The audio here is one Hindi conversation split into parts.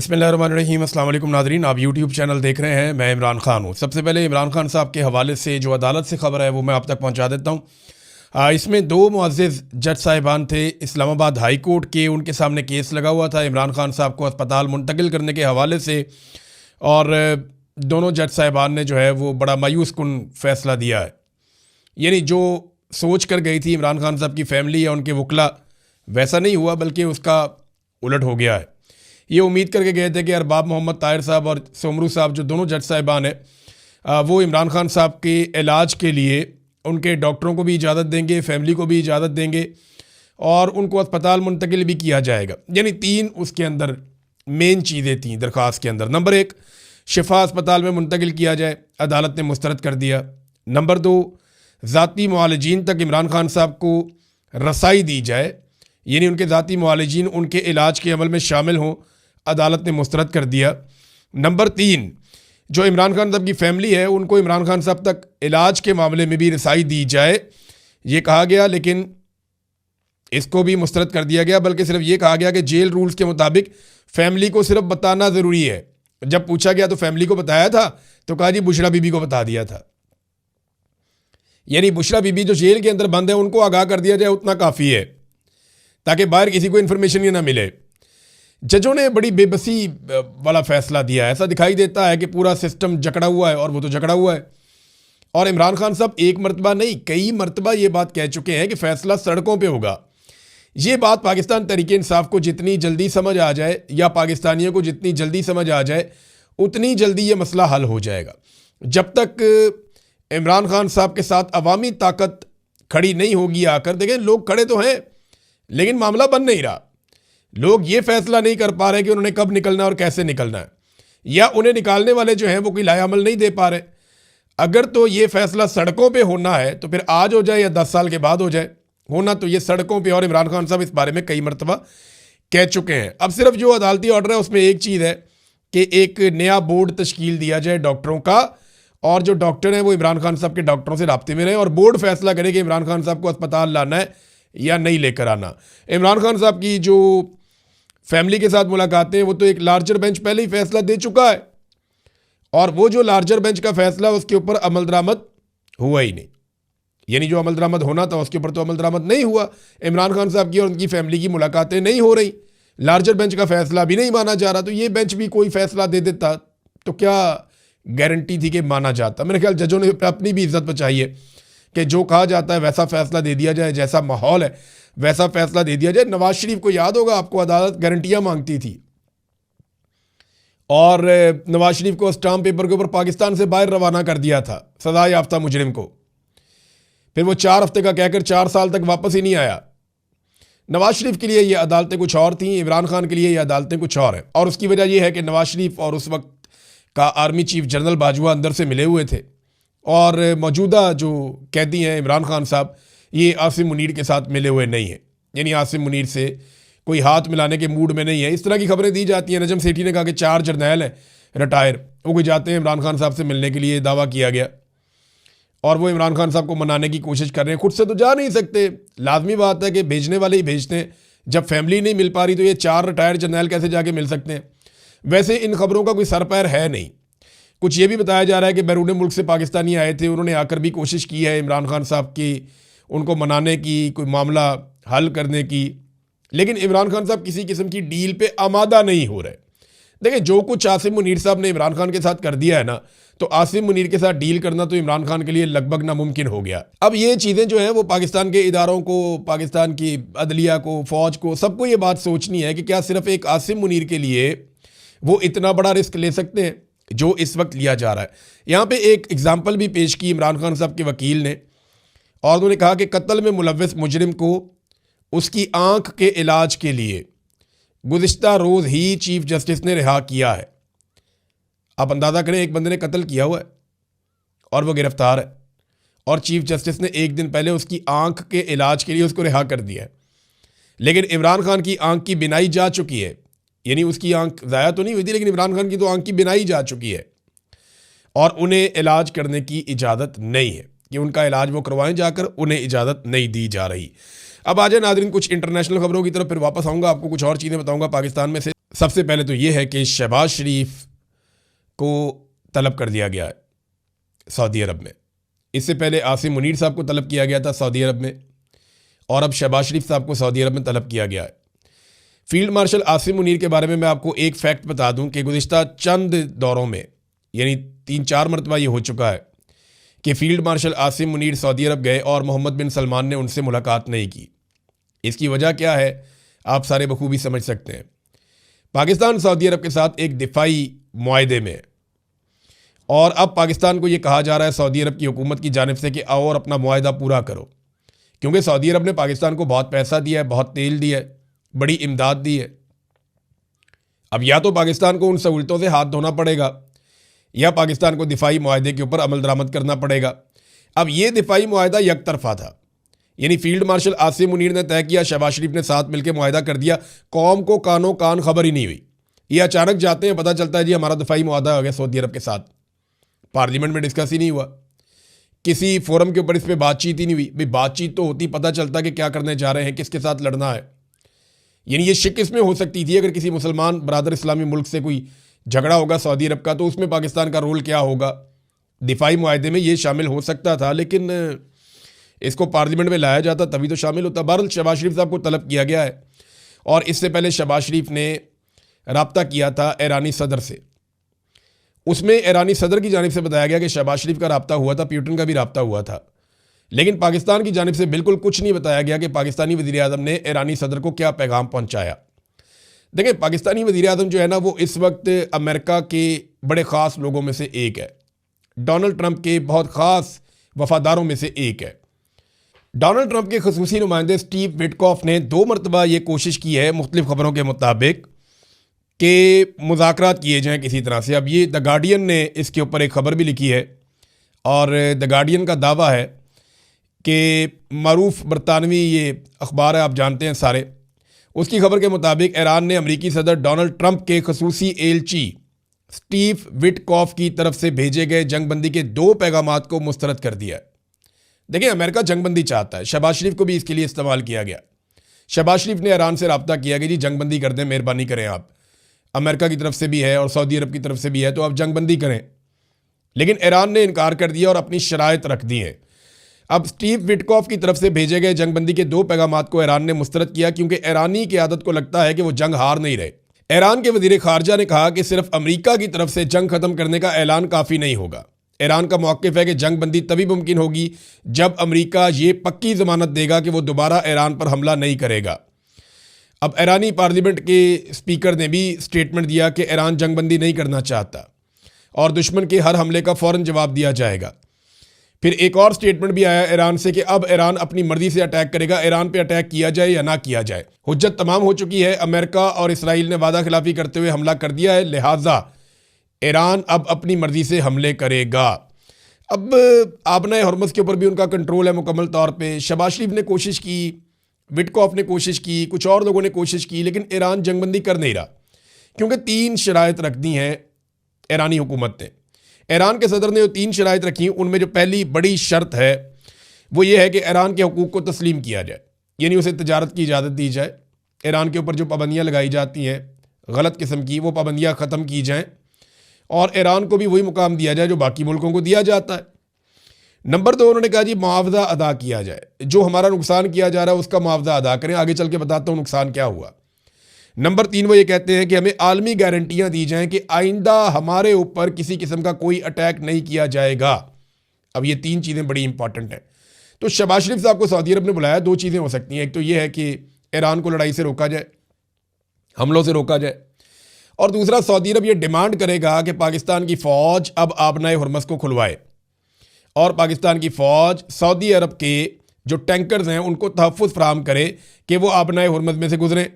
बिस्मिल्लाहिर्रहमानिर्रहीम। अस्सलाम वालेकुम नाज़रीन, आप यूट्यूब चैनल देख रहे हैं। मैं इमरान खान हूँ। सबसे पहले इमरान खान साहब के हवाले से जो अदालत से ख़बर है वो मैं आप तक पहुँचा देता हूँ। इसमें दो मुअज़्ज़िज़ जज साहिबान थे इस्लामाबाद हाई कोर्ट के, उनके सामने केस लगा हुआ था इमरान खान साहब को अस्पताल मुंतकिल करने के हवाले से, और दोनों जज साहिबान ने जो है वो बड़ा मायूस कुन फ़ैसला दिया है। यानी जो सोच कर गई थी इमरान खान साहब की फ़ैमिली या उनके वकला, वैसा नहीं हुआ, बल्कि उसका उलट हो गया है। ये उम्मीद करके गए थे कि अरबाब मोहम्मद ताहिर साहब और सोमरू साहब, जो दोनों जज साहिबान हैं, वो इमरान खान साहब के इलाज के लिए उनके डॉक्टरों को भी इजाज़त देंगे, फैमिली को भी इजाज़त देंगे, और उनको अस्पताल मुंतकिल भी किया जाएगा। यानी तीन उसके अंदर मेन चीज़ें थीं दरख्वास्त के अंदर। नंबर एक, शिफा अस्पताल में मुंतकिल किया जाए, अदालत ने मुस्तरद कर दिया। नंबर दो, ज़ाती मुआलजीन तक इमरान खान साहब को रसाई दी जाए, यानी उनके ज़ाती मुआलजीन उनके इलाज के अमल में शामिल हों, अदालत ने मुस्तरद कर दिया। नंबर तीन, जो इमरान खान साहब की फ़ैमिली है उनको इमरान खान साहब तक इलाज के मामले में भी रसाई दी जाए, ये कहा गया। लेकिन इसको भी मुस्तरद कर दिया गया, बल्कि सिर्फ ये कहा गया कि जेल रूल्स के मुताबिक फ़ैमिली को सिर्फ बताना ज़रूरी है। जब पूछा गया तो फ़ैमिली को बताया था, तो कहा जी बुशरा बीबी को बता दिया था। यानी बुशरा बीबी जो जेल के अंदर बंद है उनको आगाह कर दिया जाए, उतना काफ़ी है, ताकि बाहर किसी को इन्फॉर्मेशन ही ना मिले। जजों ने बड़ी बेबसी वाला फ़ैसला दिया है। ऐसा दिखाई देता है कि पूरा सिस्टम जकड़ा हुआ है, और वो तो जकड़ा हुआ है। और इमरान खान साहब एक मरतबा नहीं, कई मरतबा ये बात कह चुके हैं कि फ़ैसला सड़कों पे होगा। ये बात पाकिस्तान तहरीक इंसाफ को जितनी जल्दी समझ आ जाए, या पाकिस्तानियों को जितनी जल्दी समझ आ जाए, उतनी जल्दी ये मसला हल हो जाएगा। जब तक इमरान खान साहब के साथ अवामी ताकत खड़ी नहीं होगी आकर, देखें लोग खड़े तो हैं लेकिन मामला बन नहीं रहा। लोग ये फैसला नहीं कर पा रहे कि उन्होंने कब निकलना है और कैसे निकलना है, या उन्हें निकालने वाले जो हैं वो कोई लायामल नहीं दे पा रहे। अगर तो ये फैसला सड़कों पे होना है तो फिर आज हो जाए या 10 साल के बाद हो जाए, होना तो ये सड़कों पे, और इमरान खान साहब इस बारे में कई मरतबा कह चुके हैं। अब सिर्फ जो अदालती ऑर्डर है उसमें एक चीज़ है कि एक नया बोर्ड तश्कील दिया जाए डॉक्टरों का, और जो डॉक्टर हैं वो इमरान खान साहब के डॉक्टरों से राब्ते में रहें, और बोर्ड फैसला करे कि इमरान खान साहब को अस्पताल लाना है या नहीं लेकर आना। इमरान खान साहब की जो फैमिली के साथ मुलाकातें, वो तो एक लार्जर बेंच पहले ही फैसला दे चुका है, और वो जो लार्जर बेंच का फैसला उसके ऊपर अमल दरामद हुआ ही नहीं। यानी जो अमल दरामद होना था उसके ऊपर तो अमल दरामद नहीं हुआ। इमरान खान साहब की और उनकी फैमिली की मुलाकातें नहीं हो रही, लार्जर बेंच का फैसला भी नहीं माना जा रहा। तो ये बेंच भी कोई फैसला दे देता तो क्या गारंटी थी कि माना जाता। मेरे ख्याल जजों ने अपनी भी इज्जत बचाई है कि जो कहा जाता है वैसा फैसला दे दिया जाए, जैसा माहौल है वैसा फैसला दे दिया जाए। नवाज शरीफ को याद होगा, आपको अदालत गारंटियां मांगती थी, और नवाज शरीफ को स्टाम्प पेपर के ऊपर पाकिस्तान से बाहर रवाना कर दिया था सजा याफ्ता मुजरिम को। फिर वो 4 हफ्ते का कहकर 4 साल तक वापस ही नहीं आया। नवाज शरीफ के लिए ये अदालतें कुछ और थीं, इमरान खान के लिए ये अदालतें कुछ और हैं। और उसकी वजह यह है कि नवाज शरीफ और उस वक्त का आर्मी चीफ जनरल बाजवा अंदर से मिले हुए थे, और मौजूदा जो कैदी हैं इमरान खान साहब, ये आसिम मुनीर के साथ मिले हुए नहीं हैं। यानी आसिम मुनीर से कोई हाथ मिलाने के मूड में नहीं है। इस तरह की खबरें दी जाती हैं। नजम सेठी ने कहा कि 4 जर्नैल हैं रिटायर, वो कोई जाते हैं इमरान खान साहब से मिलने के लिए, दावा किया गया, और वो इमरान खान साहब को मनाने की कोशिश कर रहे हैं। खुद से तो जा नहीं सकते, लाजमी बात है कि भेजने वाले ही भेजते हैं। जब फैमिली नहीं मिल पा रही तो ये 4 रिटायर्ड जर्नैल कैसे जाके मिल सकते हैं। वैसे इन खबरों का कोई सर पैर है नहीं। कुछ ये भी बताया जा रहा है कि बैरून मुल्क से पाकिस्तानी आए थे, उन्होंने आकर भी कोशिश की है इमरान खान साहब की, उनको मनाने की, कोई मामला हल करने की, लेकिन इमरान खान साहब किसी किस्म की डील पे आमादा नहीं हो रहे। देखिए, जो कुछ आसिम मुनीर साहब ने इमरान खान के साथ कर दिया है ना, तो आसिम मुनीर के साथ डील करना तो इमरान खान के लिए लगभग नामुमकिन हो गया। अब ये चीज़ें जो हैं वो पाकिस्तान के इदारों को, पाकिस्तान की अदलिया को, फ़ौज को, सबको ये बात सोचनी है कि क्या सिर्फ एक आसिम मुनीर के लिए वो इतना बड़ा रिस्क ले सकते हैं जो इस वक्त लिया जा रहा है। यहाँ पे एक एग्जाम्पल भी पेश की इमरान खान साहब के वकील ने, और उन्होंने कहा कि कत्ल में मुलव्वस मुजरिम को उसकी आंख के इलाज के लिए गुज़िश्ता रोज़ ही चीफ जस्टिस ने रिहा किया है। आप अंदाज़ा करें, एक बंदे ने कत्ल किया हुआ है और वो गिरफ्तार है, और चीफ जस्टिस ने एक दिन पहले उसकी आंख के इलाज के लिए उसको रिहा कर दिया है। लेकिन इमरान खान की आंख की बिनाई जा चुकी है, यानी उसकी आंख ज़ाया तो नहीं हुई थी, लेकिन इमरान खान की तो आंख की बिनाई जा चुकी है, और उन्हें इलाज करने की इजाज़त नहीं है कि उनका इलाज वो करवाएं जाकर, उन्हें इजाज़त नहीं दी जा रही। अब आ जाए नाज़रीन कुछ इंटरनेशनल खबरों की तरफ, फिर वापस आऊँगा, आपको कुछ और चीज़ें बताऊँगा पाकिस्तान में से। सबसे पहले तो ये है कि शहबाज शरीफ को तलब कर दिया गया है सऊदी अरब में। इससे पहले आसिम मुनीर साहब को तलब किया गया था सऊदी अरब में, और अब शहबाज शरीफ साहब को सऊदी अरब में तलब किया गया है। फील्ड मार्शल आसिम मुनीर के बारे में मैं आपको एक फैक्ट बता दूं कि गुज़िश्ता चंद दौरों में, यानी 3-4 मरतबा ये हो चुका है कि field marshal Asim Munir Saudi Arab गए और मोहम्मद बिन सलमान ने उनसे मुलाकात नहीं की। इसकी वजह क्या है आप सारे बखूबी समझ सकते हैं। पाकिस्तान सऊदी अरब के साथ एक दिफाई मुआहदे में, और अब पाकिस्तान को ये कहा जा रहा है सऊदी अरब की हुकूमत की जानिब से कि आओ और अपना मुआहदा पूरा करो, क्योंकि सऊदी अरब ने पाकिस्तान को बहुत पैसा दिया है, बहुत तेल दिया है, बड़ी इमदाद दी है। अब या तो पाकिस्तान को उन सहूलतों से हाथ धोना पड़ेगा या पाकिस्तान को दिफाई मुआहदे के ऊपर अमल दरामद करना पड़ेगा। अब ये दिफाई मुआहदा एक तरफा था, यानी फील्ड मार्शल आसिम मुनीर ने तय किया, शहबाज शरीफ ने साथ मिलकर मुआहदा कर दिया, कौम को कानो कान खबर ही नहीं हुई। ये अचानक जाते हैं, पता चलता है जी हमारा दिफाई मुआहदा हो गया सऊदी अरब के साथ। पार्लियामेंट में डिस्कस ही नहीं हुआ, किसी फोरम के ऊपर इस पर बातचीत ही नहीं हुई। भाई बातचीत तो होती, पता चलता कि क्या करने जा रहे हैं, किसके साथ लड़ना है। यानी ये शिक इसमें हो सकती थी, अगर किसी मुसलमान बरादर इस्लामी मुल्क से कोई झगड़ा होगा सऊदी अरब का, तो उसमें पाकिस्तान का रोल क्या होगा, दिफाई मुआहदे में ये शामिल हो सकता था। लेकिन इसको पार्लियामेंट में लाया जाता तभी तो शामिल होता। बहरहाल शहबाज शरीफ साहब को तलब किया गया है, और इससे पहले शहबाज शरीफ ने रब्ता किया था ईरानी सदर से। उसमें ईरानी सदर की जानिब से बताया गया कि शहबाज शरीफ का रब्ता हुआ था, पुतिन का भी रब्ता हुआ था, लेकिन पाकिस्तान की जानिब से बिल्कुल कुछ नहीं बताया गया कि पाकिस्तानी वज़ीर आज़म ने ईरानी सदर को क्या पैगाम पहुंचाया। देखिए, पाकिस्तानी वज़ीर आज़म जो है ना, वो इस वक्त अमेरिका के बड़े ख़ास लोगों में से एक है, डोनाल्ड ट्रंप के बहुत ख़ास वफादारों में से एक है। डोनाल्ड ट्रंप के खसूसी नुमाइंदे स्टीव विटकॉफ ने 2 मरतबा ये कोशिश की है मुख्तलिफ खबरों के मुताबिक कि मुज़ाकरात किए जाएँ किसी तरह से। अब ये द गार्डियन ने इसके ऊपर एक ख़बर भी लिखी है, और द गार्डियन का दावा है कि मरूफ बरतानवी ये अखबार है, आप जानते हैं सारे, उसकी खबर के मुताबिक ईरान ने अमरीकी सदर डोनाल्ड ट्रंप के खसूसी एलची स्टीव विटकॉफ की तरफ से भेजे गए जंगबंदी के 2 पैगामात को मुस्तरद कर दिया है। देखिए, अमेरिका जंगबंदी चाहता है, शहबाज शरीफ को भी इसके लिए इस्तेमाल किया गया। शहबाज शरीफ ने ईरान से रब्ता किया कि जी जंगबंदी कर दें, मेहरबानी करें, आप अमेरिका की तरफ से भी है और सऊदी अरब की तरफ से भी है, तो आप जंगबंदी करें। लेकिन ईरान ने इनकार कर दिया और अपनी शराइत रख दी है। अब स्टीव विटकॉफ की तरफ से भेजे गए जंगबंदी के 2 पैगामात को ईरान ने मुस्तरद किया, क्योंकि ईरानी की आदत को लगता है कि वो जंग हार नहीं रहे। ईरान के वज़ीर ख़ारजा ने कहा कि सिर्फ अमेरिका की तरफ से जंग ख़त्म करने का ऐलान काफ़ी नहीं होगा। ईरान का मौक़िफ़ है कि जंगबंदी तभी मुमकिन होगी जब अमेरिका ये पक्की ज़मानत देगा कि वो दोबारा ईरान पर हमला नहीं करेगा। अब ईरानी पार्लियामेंट के स्पीकर ने भी स्टेटमेंट दिया कि ईरान जंगबंदी नहीं करना चाहता और दुश्मन के हर हमले का फ़ौरन जवाब दिया जाएगा। फिर एक और स्टेटमेंट भी आया ईरान से कि अब ईरान अपनी मर्जी से अटैक करेगा, ईरान पे अटैक किया जाए या ना किया जाए। हुज्जत तमाम हो चुकी है, अमेरिका और इसराइल ने वादा खिलाफी करते हुए हमला कर दिया है, लिहाजा ईरान अब अपनी मर्जी से हमले करेगा। अब आबना हरमुज़ के ऊपर भी उनका कंट्रोल है मुकम्मल तौर पे। शहबाज शरीफ ने कोशिश की, विटकॉफ ने कोशिश की, कुछ और लोगों ने कोशिश की, लेकिन ईरान जंगबंदी कर नहीं रहा, क्योंकि 3 शराइत रख दी हैं ईरानी हुकूमत ने। ईरान के सदर ने जो 3 शराइत रखी, उनमें जो पहली बड़ी शर्त है वो ये है कि ईरान के हकूक़ को तस्लीम किया जाए, यानी उसे तजारत की इजाज़त दी जाए। ईरान के ऊपर जो पाबंदियाँ लगाई जाती हैं गलत किस्म की, वो पाबंदियाँ ख़त्म की जाएँ और ईरान को भी वही मुकाम दिया जाए जो बाकी मुल्कों को दिया जाता है। नंबर 2, उन्होंने कहा जी मुआवजा अदा किया जाए, जो हमारा नुकसान किया जा रहा है उसका मुआवजा अदा करें, आगे चल के बताता हूँ नुकसान क्या हुआ। नंबर 3, वो ये कहते हैं कि हमें आलमी गारंटियाँ दी जाएँ कि आइंदा हमारे ऊपर किसी किस्म का कोई अटैक नहीं किया जाएगा। अब ये 3 चीज़ें बड़ी इंपॉर्टेंट हैं। तो शहबाज शरीफ साहब को सऊदी अरब ने बुलाया, 2 चीज़ें हो सकती हैं, एक तो ये है कि ईरान को लड़ाई से रोका जाए, हमलों से रोका जाए, और दूसरा सऊदी अरब ये डिमांड करेगा कि पाकिस्तान की फ़ौज अब आबनाए हरमुज़ को खुलवाए और पाकिस्तान की फ़ौज सऊदी अरब के जो टैंकर्स हैं उनको तहफ़्फ़ुज़ फ़राहम करे कि वो आबनाए हरमुज़ में से गुजरें।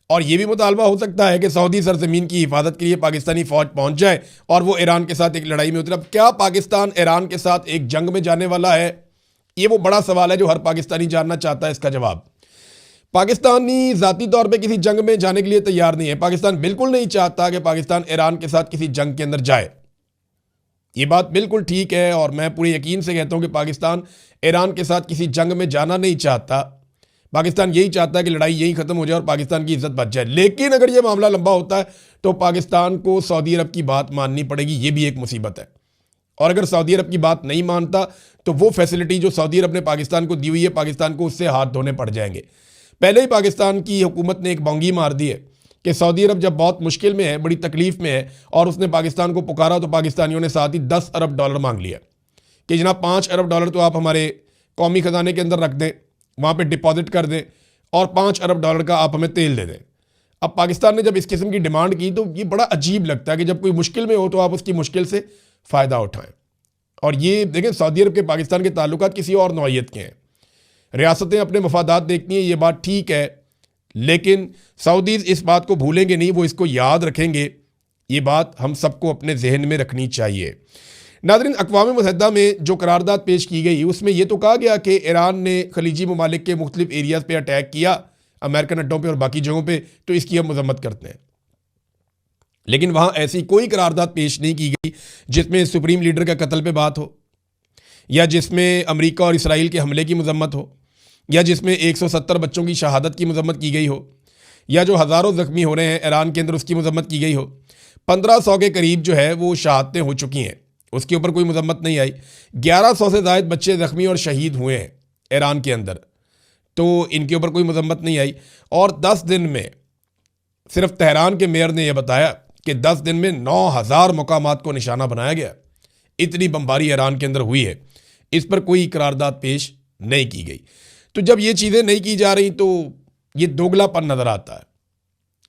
और ये भी मुतालबा हो सकता है कि सऊदी सरजमीन की हिफाजत के लिए पाकिस्तानी फ़ौज पहुंच जाए और वो ईरान के साथ एक लड़ाई में उतरे। अब क्या पाकिस्तान ईरान के साथ एक जंग में जाने वाला है? ये वो बड़ा सवाल है जो हर पाकिस्तानी जानना चाहता है। इसका जवाब, पाकिस्तानी ज़ाती तौर पे किसी जंग में जाने के लिए तैयार नहीं है। पाकिस्तान बिल्कुल नहीं चाहता कि पाकिस्तान ईरान के साथ किसी जंग के अंदर जाए। ये बात बिल्कुल ठीक है और मैं पूरे यकीन से कहता हूँ कि पाकिस्तान ईरान के साथ किसी जंग में जाना नहीं चाहता। पाकिस्तान यही चाहता है कि लड़ाई यही ख़त्म हो जाए और पाकिस्तान की इज्जत बच जाए। लेकिन अगर ये मामला लंबा होता है तो पाकिस्तान को सऊदी अरब की बात माननी पड़ेगी, ये भी एक मुसीबत है। और अगर सऊदी अरब की बात नहीं मानता तो वो फैसिलिटी जो सऊदी अरब ने पाकिस्तान को दी हुई है, पाकिस्तान को उससे हाथ धोने पड़ जाएंगे। पहले ही पाकिस्तान की हुकूमत ने एक बौंगी मार दी है कि सऊदी अरब जब बहुत मुश्किल में है, बड़ी तकलीफ में है, और उसने पाकिस्तान को पुकारा तो पाकिस्तानियों ने साथ ही $10 अरब मांग लिया कि जनाब $5 अरब तो आप हमारे कौमी ख़जाने के अंदर रख दें, वहाँ पे डिपॉजिट कर दें, और $5 अरब का आप हमें तेल दे दें। अब पाकिस्तान ने जब इस किस्म की डिमांड की तो ये बड़ा अजीब लगता है कि जब कोई मुश्किल में हो तो आप उसकी मुश्किल से फ़ायदा उठाएं। और ये देखें, सऊदी अरब के पाकिस्तान के ताल्लुकात किसी और नौइयत के हैं। रियासतें अपने मफादात देखती हैं, ये बात ठीक है, लेकिन सऊदीज़ इस बात को भूलेंगे नहीं, वो इसको याद रखेंगे। ये बात हम सबको अपने जहन में रखनी चाहिए। नाज़रीन, अक़वाम मुत्तहिदा में जो करारदाद पेश की गई उसमें यह तो कहा गया कि ईरान ने खलीजी ममालिक के मुख्तलिफ एरियाज़ पे अटैक किया, अमेरिकन अड्डों पे और बाकी जगहों पे, तो इसकी हम मजम्मत करते हैं। लेकिन वहाँ ऐसी कोई करारदाद पेश नहीं की गई जिसमें सुप्रीम लीडर का कत्ल पे बात हो, या जिसमें अमेरिका और इसराइल के हमले की मजम्मत हो, या जिसमें 170 बच्चों की शहादत की मजम्मत की गई हो, या जो हज़ारों ज़ख्मी हो रहे हैं ईरान के अंदर उसकी मजम्मत की गई हो। 1500 के करीब जो है वो शहादतें हो चुकी हैं, उसके ऊपर कोई मजम्मत नहीं आई। 1100 से ज़ायद बच्चे ज़ख्मी और शहीद हुए हैं ईरान के अंदर, तो इनके ऊपर कोई मजम्मत नहीं आई। और 10 दिन में सिर्फ तेहरान के मेयर ने यह बताया कि 10 दिन में 9000 मुकामात को निशाना बनाया गया। इतनी बमबारी ईरान के अंदर हुई है, इस पर कोई करारदाद पेश नहीं की गई। तो जब ये चीज़ें नहीं की जा रही तो ये दोगलापन नज़र आता है।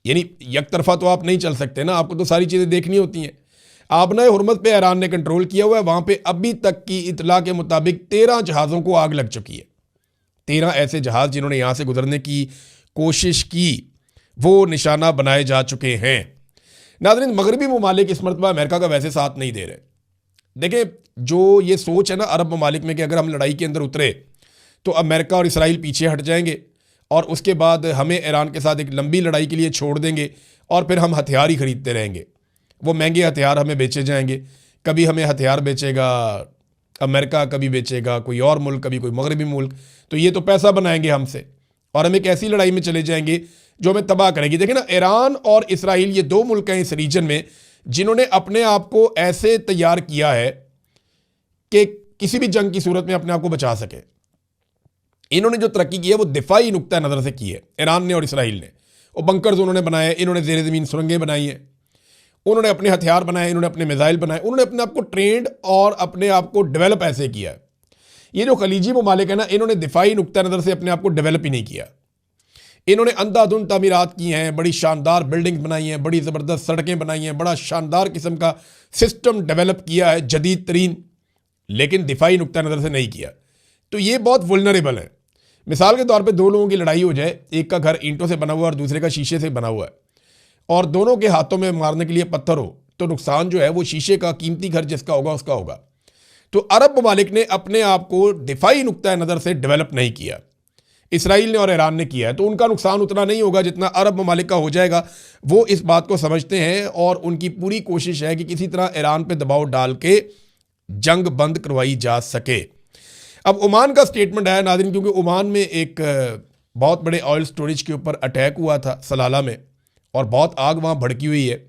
यानी एक तरफा तो आप नहीं चल सकते ना, आपको तो सारी चीज़ें देखनी होती हैं। आबना हुर्मत पे ईरान ने कंट्रोल किया हुआ है, वहाँ पे अभी तक की इतला के मुताबिक 13 जहाज़ों को आग लग चुकी है। 13 ऐसे जहाज़ जिन्होंने यहाँ से गुजरने की कोशिश की वो निशाना बनाए जा चुके हैं। नाज़रीन, मगरबी ममालिक इस मरतबा अमेरिका का वैसे साथ नहीं दे रहे। देखें, जो ये सोच है ना अरब ममालिक में कि अगर हम लड़ाई के अंदर उतरे तो अमेरिका और इसराइल पीछे हट जाएंगे और उसके बाद हमें ईरान के साथ एक लंबी लड़ाई के लिए छोड़ देंगे और फिर हम हथियार ही खरीदते रहेंगे, वो महंगे हथियार हमें बेचे जाएंगे। कभी हमें हथियार बेचेगा अमेरिका, कभी बेचेगा कोई और मुल्क, कभी कोई मगरबी मुल्क, तो ये तो पैसा बनाएंगे हमसे और हम एक ऐसी लड़ाई में चले जाएंगे जो हमें तबाह करेगी। देखिए ना, ईरान और इसराइल ये दो मुल्क हैं इस रीजन में जिन्होंने अपने आप को ऐसे तैयार किया है कि किसी भी जंग की सूरत में अपने आप को बचा सके। इन्होंने जो तरक्की की है वो दिफाई नुक्ता नज़र से की है, ईरान ने और इसराइल ने। वो बंकर्स उन्होंने बनाए, इन्होंने ज़ेर ज़मीन सुरंगें बनाई हैं, उन्होंने अपने हथियार बनाए, इन्होंने अपने मिसाइल बनाए, उन्होंने अपने आप को ट्रेंड और अपने आप को डेवलप ऐसे किया है। ये जो खलीजी ममालिक है ना, इन्होंने दिफाई नुक्ता नज़र से अपने आप को डेवलप ही नहीं किया। इन्होंने अंधाधुंध तामीरात की हैं, बड़ी शानदार बिल्डिंग्स बनाई हैं, बड़ी ज़बरदस्त सड़कें बनाई हैं, बड़ा शानदार किस्म का सिस्टम डेवलप किया है जदीद तरीन, लेकिन दिफाई नुक्ता नज़र से नहीं किया। तो ये बहुत वुल्नरेबल है। मिसाल के तौर पे दो लोगों की लड़ाई हो जाए, एक का घर ईंटों से बना हुआ है और दूसरे का शीशे से बना हुआ है, और दोनों के हाथों में मारने के लिए पत्थर हो, तो नुकसान जो है वो शीशे का, कीमती घर जिसका होगा उसका होगा। तो अरब ममालिक ने अपने आप को दिफाई नुक्ता नज़र से डेवलप नहीं किया, इसराइल ने और ईरान ने किया है, तो उनका नुकसान उतना नहीं होगा जितना अरब ममालिक का हो जाएगा। वो इस बात को समझते हैं और उनकी पूरी कोशिश है कि किसी तरह ईरान पे दबाव डाल के जंग बंद करवाई जा सके। अब ओमान का स्टेटमेंट है नाज़रीन, क्योंकि ओमान में एक बहुत बड़े ऑयल स्टोरेज के ऊपर अटैक हुआ था सलाला में, और बहुत आग वहाँ भड़की हुई है,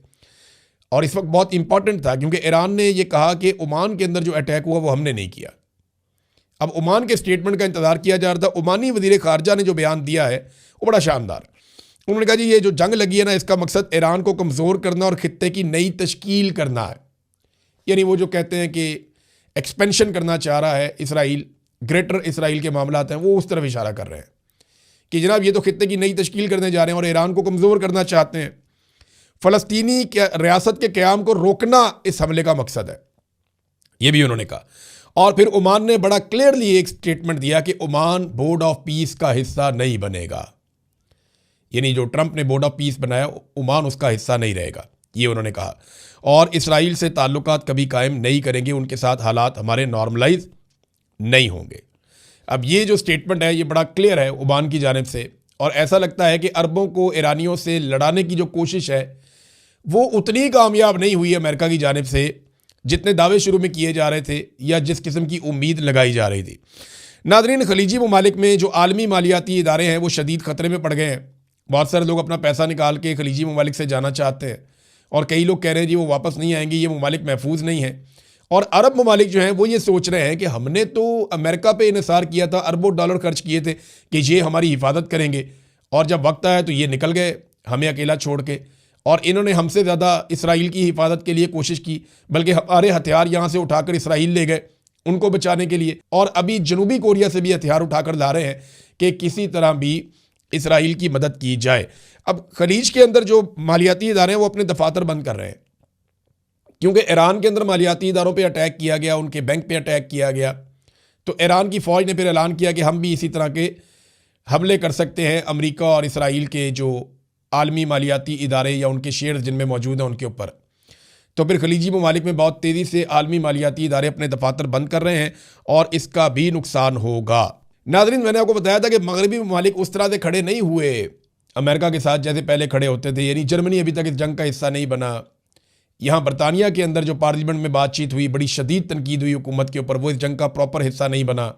और इस वक्त बहुत इंपॉर्टेंट था क्योंकि ईरान ने यह कहा कि ओमान के अंदर जो अटैक हुआ वो हमने नहीं किया। अब ओमान के स्टेटमेंट का इंतजार किया जा रहा था। ओमानी वज़ीर ख़ारजा ने जो बयान दिया है वो बड़ा शानदार। उन्होंने कहा जी ये जो जंग लगी है ना, इसका मकसद ईरान को कमज़ोर करना और ख़ित्ते की नई तश्कील करना है। यानी वो जो कहते हैं कि एक्सपेंशन करना चाह रहा है इसराइल, ग्रेटर इसराइल के मामला हैं वो उस तरफ इशारा कर रहे हैं कि जनाब ये तो ख़ित्ते की नई तश्कील करने जा रहे हैं और ईरान को कमज़ोर करना चाहते हैं। फ़लस्तीनी रियासत के क़याम को रोकना इस हमले का मकसद है, ये भी उन्होंने कहा। और फिर ओमान ने बड़ा क्लियरली एक स्टेटमेंट दिया कि ओमान बोर्ड ऑफ पीस का हिस्सा नहीं बनेगा। यानी जो ट्रंप ने बोर्ड ऑफ पीस बनाया, ओमान उसका हिस्सा नहीं रहेगा, ये उन्होंने कहा। और इसराइल से ताल्लुकात कभी कायम नहीं करेंगे, उनके साथ हालात हमारे नॉर्मलाइज नहीं होंगे। अब ये जो स्टेटमेंट है ये बड़ा क्लियर है ओमान की जानिब से, और ऐसा लगता है कि अरबों को ईरानियों से लड़ाने की जो कोशिश है वो उतनी कामयाब नहीं हुई अमेरिका की जानिब से जितने दावे शुरू में किए जा रहे थे या जिस किस्म की उम्मीद लगाई जा रही थी। नादरीन, खलीजी ममालिक में जो आलमी मालियाती इदारे हैं वो शदीद ख़तरे में पड़ गए हैं। बहुत सारे लोग अपना पैसा निकाल के खलीजी ममालिक से जाना चाहते हैं और कई लोग कह रहे हैं जी वो वापस नहीं आएंगे, ये ममालिक महफूज नहीं है। और अरब ममालिक जो हैं वो ये सोच रहे हैं कि हमने तो अमेरिका पे इन्हिसार किया था, अरबों डॉलर खर्च किए थे कि ये हमारी हिफाजत करेंगे, और जब वक्त आया तो ये निकल गए हमें अकेला छोड़ के, और इन्होंने हमसे ज़्यादा इसराइल की हिफाजत के लिए कोशिश की, बल्कि हमारे हथियार यहाँ से उठाकर इसराइल ले गए उनको बचाने के लिए, और अभी जनूबी कोरिया से भी हथियार उठाकर ला रहे हैं कि किसी तरह भी इसराइल की मदद की जाए। अब खलीज के अंदर जो मालियाती इदारे हैं वो अपने दफातर बंद कर रहे हैं, क्योंकि ईरान के अंदर मालियाती इदारों पे अटैक किया गया, उनके बैंक पे अटैक किया गया, तो ईरान की फ़ौज ने फिर ऐलान किया कि हम भी इसी तरह के हमले कर सकते हैं अमेरिका और इसराइल के जो आलमी मालियाती इदारे या उनके शेयर्स जिनमें मौजूद हैं उनके ऊपर। तो फिर खलीजी ममालिक में बहुत तेज़ी से आलमी मालियाती इदारे अपने दफातर बंद कर रहे हैं और इसका भी नुकसान होगा। नाज़रीन, मैंने आपको बताया था कि मगरबी ममालिक उस तरह से खड़े नहीं हुए अमेरिका के साथ जैसे पहले खड़े होते थे, यानी जर्मनी अभी तक इस जंग का हिस्सा नहीं बना। यहाँ बरतानिया के अंदर जो पार्लियामेंट में बातचीत हुई, बड़ी शदीद तनकीद हुई हुकूमत के ऊपर, वो इस जंग का प्रॉपर हिस्सा नहीं बना।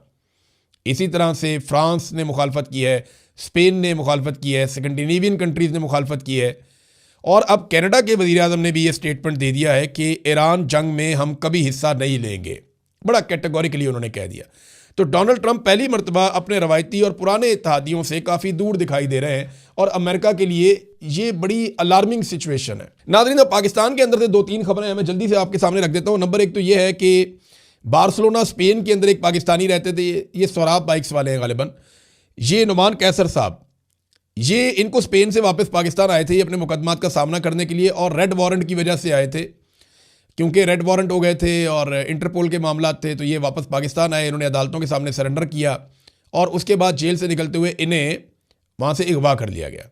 इसी तरह से फ्रांस ने मुखालफत की है, स्पेन ने मुखालफत की है, स्कैंडिनेवियन कंट्रीज़ ने मुखालफत की है, और अब कनाडा के वज़ीर-ए-आज़म ने भी ये स्टेटमेंट दे दिया है कि ईरान जंग में हम कभी हिस्सा नहीं लेंगे। बड़ा कैटेगोरिकली उन्होंने कह दिया। तो डोनाल्ड ट्रंप पहली मरतबा अपने रवायती और पुराने इत्तेहादियों से काफ़ी दूर दिखाई दे रहे हैं, और अमेरिका के लिए ये बड़ी अलार्मिंग सिचुएशन है। नाज़रीन, अब पाकिस्तान के अंदर से 2-3 खबरें हैं, मैं जल्दी से आपके सामने रख देता हूँ। नंबर 1 तो ये है कि बार्सिलोना स्पेन के अंदर एक पाकिस्तानी रहते थे, ये सोराब बाइक्स वाले हैं गालिबन, ये नुमान कैसर साहब, ये इनको स्पेन से वापस पाकिस्तान आए थे ये अपने मुकदमात का सामना करने के लिए, और रेड वारंट की वजह से आए थे, क्योंकि रेड वारंट हो गए थे और इंटरपोल के मामला थे, तो ये वापस पाकिस्तान आए। इन्होंने अदालतों के सामने सरेंडर किया, और उसके बाद जेल से निकलते हुए इन्हें वहाँ से अगवा कर लिया गया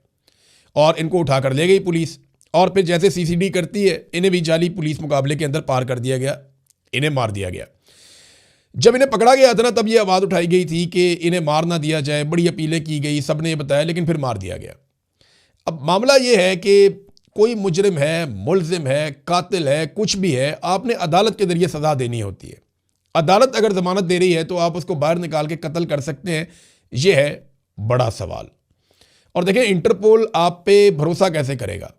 और इनको उठा कर ले गई पुलिस, और फिर जैसे CCD करती है इन्हें भी जाली पुलिस मुकाबले के अंदर पार कर दिया गया, इन्हें मार दिया गया। जब इन्हें पकड़ा गया था ना, तब ये आवाज़ उठाई गई थी कि इन्हें मार ना दिया जाए, बड़ी अपीलें की गई, सब ने ये बताया, लेकिन फिर मार दिया गया। अब मामला ये है कि कोई मुजरिम है, मुलजिम है, कातिल है, कुछ भी है, आपने अदालत के ज़रिए सज़ा देनी होती है। अदालत अगर ज़मानत दे रही है तो आप उसको बाहर निकाल के कत्ल कर सकते हैं, ये है बड़ा सवाल। और देखें, इंटरपोल आप पे भरोसा कैसे करेगा?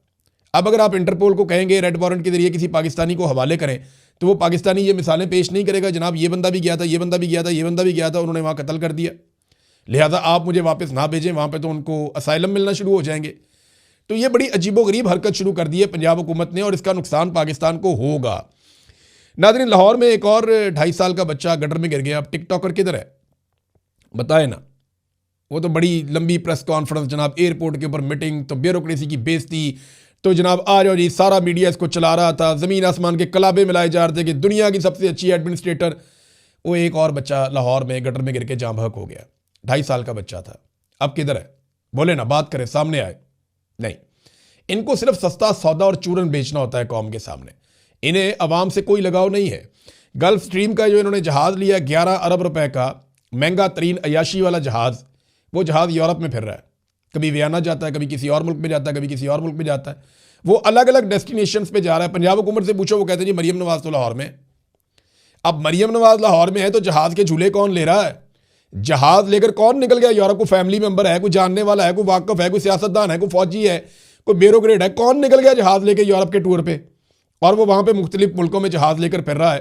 अब अगर आप इंटरपोल को कहेंगे रेड वारंट के ज़रिए किसी पाकिस्तानी को हवाले करें, तो वो पाकिस्तानी ये मिसालें पेश नहीं करेगा, जनाब ये बंदा भी गया था, ये बंदा भी गया था, ये बंदा भी गया था, उन्होंने वहाँ कत्ल कर दिया, लिहाजा आप मुझे वापस ना भेजें, वहाँ पे तो उनको असाइलम मिलना शुरू हो जाएंगे। तो ये बड़ी अजीबोगरीब हरकत शुरू कर दी है पंजाब हुकूमत ने, और इसका नुकसान पाकिस्तान को होगा। नाज़रीन, लाहौर में एक और 2.5 साल का बच्चा गटर में गिर गया। अब टिकटॉकर किधर है बताए ना, वो तो बड़ी लंबी प्रेस कॉन्फ्रेंस, जनाब एयरपोर्ट के ऊपर मीटिंग, तो ब्यूरोक्रेसी की बेइज्जती, तो जनाब आ जाओ जी, सारा मीडिया इसको चला रहा था, ज़मीन आसमान के कलाबे मिलाए जा रहे थे कि दुनिया की सबसे अच्छी एडमिनिस्ट्रेटर। वो एक और बच्चा लाहौर में गटर में गिर के जाँ बहक हो गया, 2.5 साल का बच्चा था। अब किधर है? बोले ना, बात करें, सामने आए। नहीं, इनको सिर्फ सस्ता सौदा और चूरन बेचना होता है कौम के सामने, इन्हें अवाम से कोई लगाव नहीं है। गल्फ स्ट्रीम का जो इन्होंने जहाज़ लिया 11 अरब रुपए का, महंगा तरीन अयाशी वाला जहाज़, वो जहाज़ यूरोप में फिर रहा है, कभी वियना जाता है, कभी किसी और मुल्क में जाता है, कभी किसी और मुल्क में जाता है, वो अलग अलग डेस्टिनेशंस पे जा रहा है। पंजाब हुकूमत से पूछो, वो कहते हैं जी मरियम नवाज तो लाहौर में। अब मरियम नवाज लाहौर में है तो जहाज़ के झूले कौन ले रहा है? जहाज़ लेकर कौन निकल गया यूरोप? को फैमिली मेंबर है, कोई जानने वाला है, कोई वाकफ है, कोई सियासतदान है, कोई फौजी है, कोई ब्यूरोक्रेट है, कौन निकल गया जहाज़ लेकर यूरोप के टूर पे, और वो वहाँ पे मुख्तलिफ मुल्कों में जहाज़ लेकर फिर रहा है?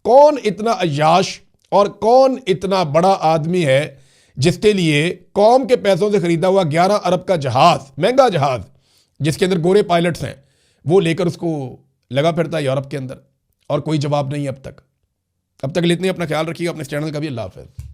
कौन इतना अय्याश और कौन इतना बड़ा आदमी है जिसके लिए कौम के पैसों से खरीदा हुआ 11 अरब का जहाज़, महंगा जहाज़ जिसके अंदर गोरे पायलट्स हैं, वो लेकर उसको लगा फिरता है यूरोप के अंदर, और कोई जवाब नहीं अब तक। अब तक इतने अपना ख्याल रखिएगा, अपने चैनल का भी। अल्लाह हाफ़िज़।